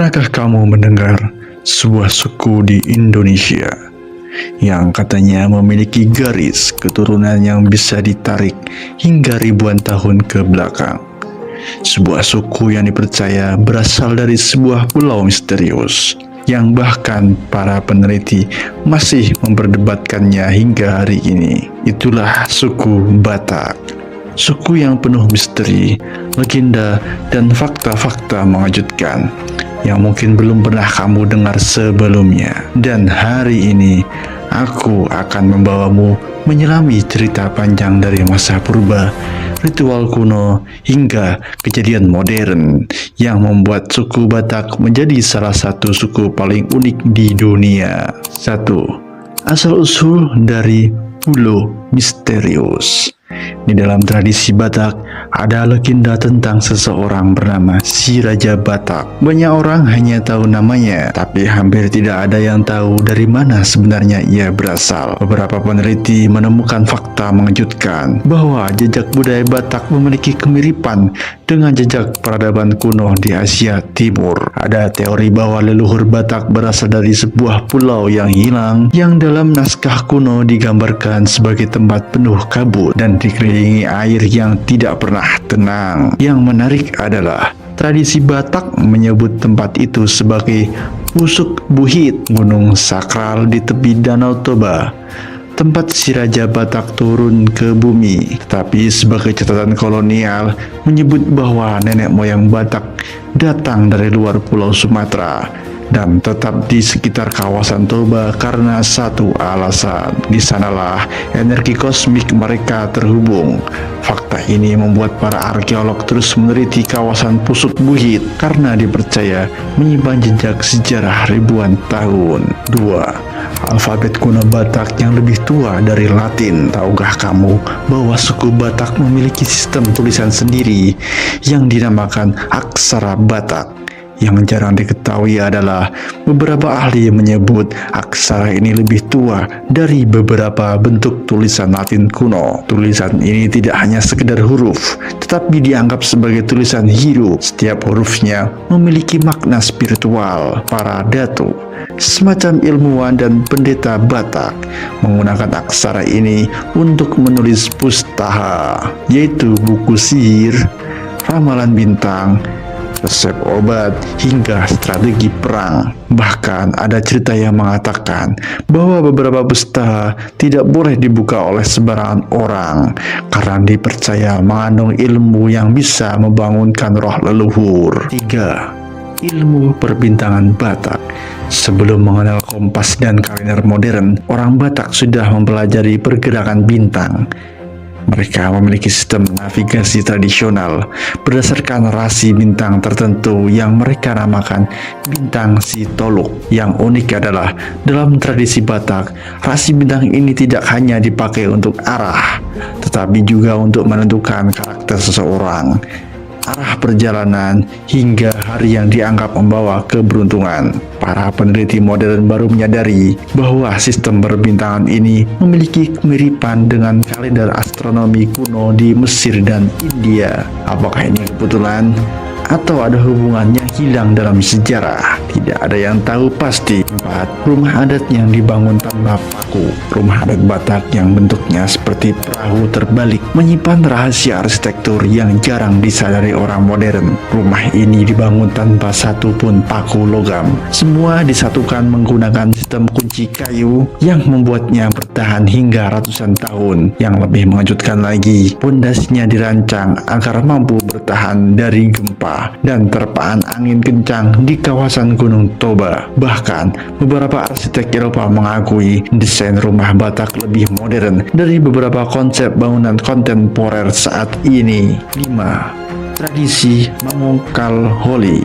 Pernahkah kamu mendengar sebuah suku di Indonesia yang katanya memiliki garis keturunan yang bisa ditarik hingga ribuan tahun ke belakang? Sebuah suku yang dipercaya berasal dari sebuah pulau misterius yang bahkan para peneliti masih memperdebatkannya hingga hari ini. Itulah suku Batak. Suku yang penuh misteri, legenda, dan fakta-fakta mengejutkan yang mungkin belum pernah kamu dengar sebelumnya. Dan hari ini aku akan membawamu menyelami cerita panjang dari masa purba, ritual kuno, hingga kejadian modern yang membuat suku Batak menjadi salah satu suku paling unik di dunia. 1. Asal-usul dari Pulau Misterius. Di dalam tradisi Batak, ada legenda tentang seseorang bernama si Raja Batak. Banyak orang hanya tahu namanya, tapi hampir tidak ada yang tahu dari mana sebenarnya ia berasal. Beberapa peneliti menemukan fakta mengejutkan bahwa jejak budaya Batak memiliki kemiripan dengan jejak peradaban kuno di Asia Timur. Ada teori bahwa leluhur Batak berasal dari sebuah pulau yang hilang, yang dalam naskah kuno digambarkan sebagai tempat penuh kabut dan dikelilingi air yang tidak pernah tenang. Yang menarik adalah tradisi Batak menyebut tempat itu sebagai Pusuk Buhit, gunung sakral di tepi Danau Toba, tempat si Raja Batak turun ke bumi. Tapi sebagai catatan kolonial menyebut bahwa nenek moyang Batak datang dari luar Pulau Sumatera dan tetap di sekitar kawasan Toba karena satu alasan. Di sanalah energi kosmik mereka terhubung. Fakta ini membuat para arkeolog terus meneliti kawasan Pusuk Buhit karena dipercaya menyimpan jejak sejarah ribuan tahun. 2. Alfabet kuno Batak yang lebih tua dari Latin. Tahukah kamu bahwa suku Batak memiliki sistem tulisan sendiri yang dinamakan aksara Batak? Yang jarang diketahui adalah beberapa ahli menyebut aksara ini lebih tua dari beberapa bentuk tulisan Latin kuno. Tulisan ini tidak hanya sekedar huruf, tetapi dianggap sebagai tulisan hidup. Setiap hurufnya memiliki makna spiritual. Para datu, semacam ilmuwan dan pendeta Batak, menggunakan aksara ini untuk menulis pustaha, yaitu buku sihir, ramalan bintang, resep obat, hingga strategi perang. Bahkan ada cerita yang mengatakan bahwa beberapa pustaha tidak boleh dibuka oleh sembarangan orang karena dipercaya mengandung ilmu yang bisa membangunkan roh leluhur. 3. Ilmu perbintangan Batak. Sebelum mengenal kompas dan kalender modern, orang Batak sudah mempelajari pergerakan bintang. Mereka memiliki sistem navigasi tradisional berdasarkan rasi bintang tertentu yang mereka namakan bintang Sitoluk. Yang unik adalah dalam tradisi Batak, rasi bintang ini tidak hanya dipakai untuk arah, tetapi juga untuk menentukan karakter seseorang, arah perjalanan, hingga hari yang dianggap membawa keberuntungan. Para peneliti modern baru menyadari bahwa sistem perbintangan ini memiliki kemiripan dengan kalender astronomi kuno di Mesir dan India. Apakah ini kebetulan atau ada hubungannya hilang dalam sejarah? Tidak ada yang tahu pasti. 4. Rumah adat yang dibangun tanpa paku. Rumah adat Batak yang bentuknya seperti perahu terbalik menyimpan rahasia arsitektur yang jarang disadari orang modern. Rumah ini dibangun tanpa satu pun paku logam. Semua disatukan menggunakan sistem kunci kayu yang membuatnya bertahan hingga ratusan tahun. Yang lebih mengejutkan lagi, pondasinya dirancang agar mampu bertahan dari gempa dan terpaan angin kencang di kawasan Gunung Toba. Bahkan beberapa arsitek Eropa mengakui desain rumah Batak lebih modern dari beberapa konsep bangunan kontemporer saat ini. 5. Tradisi Mangokal Holi,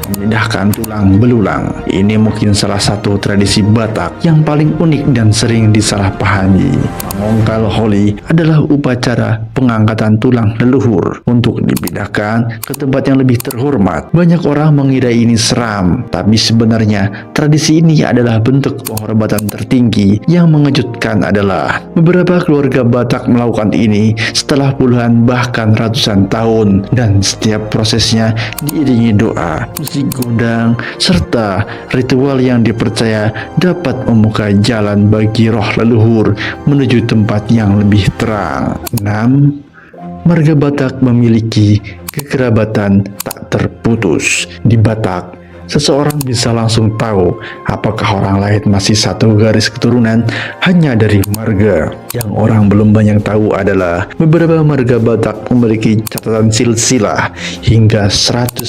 memindahkan tulang belulang. Ini mungkin salah satu tradisi Batak yang paling unik dan sering disalahpahami. Mangokal Holi adalah upacara pengangkatan tulang leluhur untuk dipindahkan ke tempat yang lebih terhormat. Banyak orang mengira ini seram, tapi sebenarnya tradisi ini adalah bentuk penghormatan tertinggi. Yang mengejutkan adalah beberapa keluarga Batak melakukan ini setelah puluhan bahkan ratusan tahun, dan setiap prosesnya diiringi doa. musik gondang, serta ritual yang dipercaya dapat membuka jalan bagi roh leluhur menuju tempat yang lebih terang. 6. Marga Batak memiliki kekerabatan tak terputus. Di Batak, seseorang bisa langsung tahu apakah orang lain masih satu garis keturunan hanya dari marga. Yang orang belum banyak tahu adalah beberapa marga Batak memiliki catatan silsilah hingga 150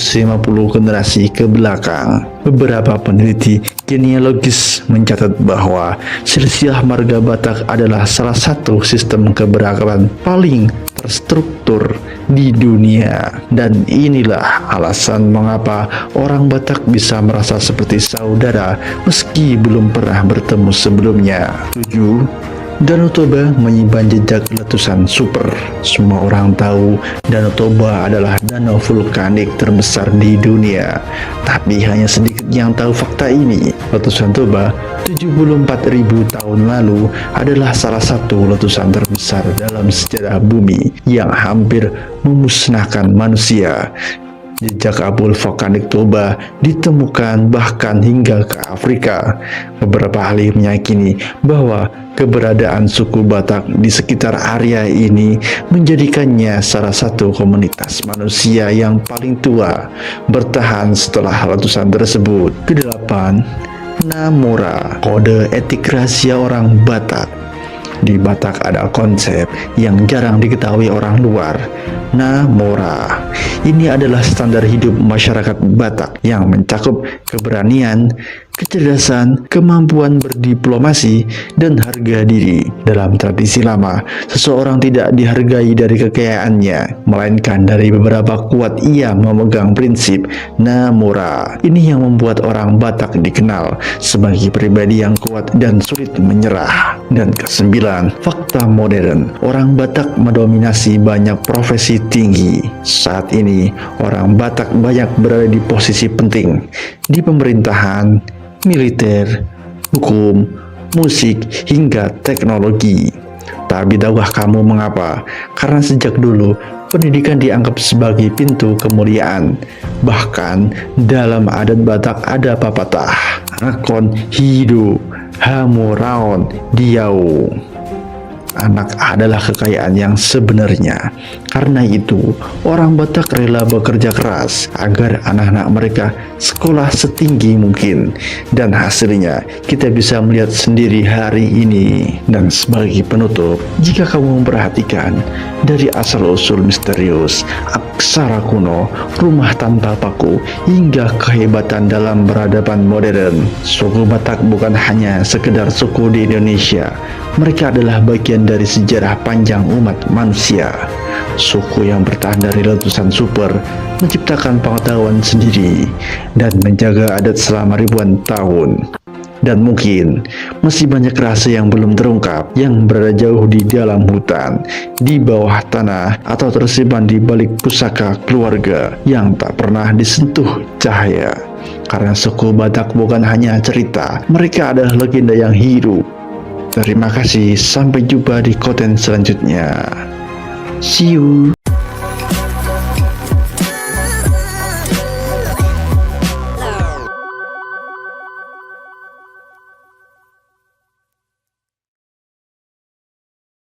generasi ke belakang. Beberapa peneliti genealogis mencatat bahwa silsilah marga Batak adalah salah satu sistem keberagaman paling terstruktur di dunia, dan inilah alasan mengapa orang Batak bisa merasa seperti saudara meski belum pernah bertemu sebelumnya. 7. Danau Toba menyimpan jejak letusan super. Semua orang tahu Danau Toba adalah danau vulkanik terbesar di dunia, tapi hanya sedikit yang tahu fakta ini. Letusan Toba 74.000 tahun lalu adalah salah satu letusan terbesar dalam sejarah bumi yang hampir memusnahkan manusia. Jejak abu vulkanik Toba ditemukan bahkan hingga ke Afrika. Beberapa ahli meyakini bahwa keberadaan suku Batak di sekitar area ini menjadikannya salah satu komunitas manusia yang paling tua bertahan setelah letusan tersebut. Kedelapan, Namora, kode etik rahasia orang Batak. Di Batak ada konsep yang jarang diketahui orang luar, Namora. Ini adalah standar hidup masyarakat Batak yang mencakup keberanian, kecerdasan, kemampuan berdiplomasi, dan harga diri. Dalam tradisi lama, seseorang tidak dihargai dari kekayaannya, melainkan dari beberapa kuat ia memegang prinsip Namora. Ini yang membuat orang Batak dikenal sebagai pribadi yang kuat dan sulit menyerah. Dan kesembilan, fakta modern. Orang Batak mendominasi banyak profesi tinggi. Saat ini, orang Batak banyak berada di posisi penting di pemerintahan, militer, hukum, musik, hingga teknologi. Tapi tahukah kamu mengapa? Karena sejak dulu pendidikan dianggap sebagai pintu kemuliaan. Bahkan dalam adat Batak ada pepatah, Akon hidu, Hamuraon diau. Anak adalah kekayaan yang sebenarnya. Karena itu, orang Batak rela bekerja keras agar anak-anak mereka sekolah setinggi mungkin. Dan hasilnya, kita bisa melihat sendiri hari ini. Dan sebagai penutup, jika kamu memperhatikan dari asal-usul misterius, aksara kuno, rumah tanpa paku, hingga kehebatan dalam peradaban modern, suku Batak bukan hanya sekedar suku di Indonesia. Mereka adalah bagian dari sejarah panjang umat manusia. Suku yang bertahan dari letusan super, menciptakan pengetahuan sendiri, dan menjaga adat selama ribuan tahun. Dan mungkin masih banyak rahasia yang belum terungkap, yang berada jauh di dalam hutan, di bawah tanah, atau tersimpan di balik pusaka keluarga yang tak pernah disentuh cahaya. Karena suku Batak bukan hanya cerita, mereka adalah legenda yang hidup. Terima kasih, sampai jumpa di konten selanjutnya. See you.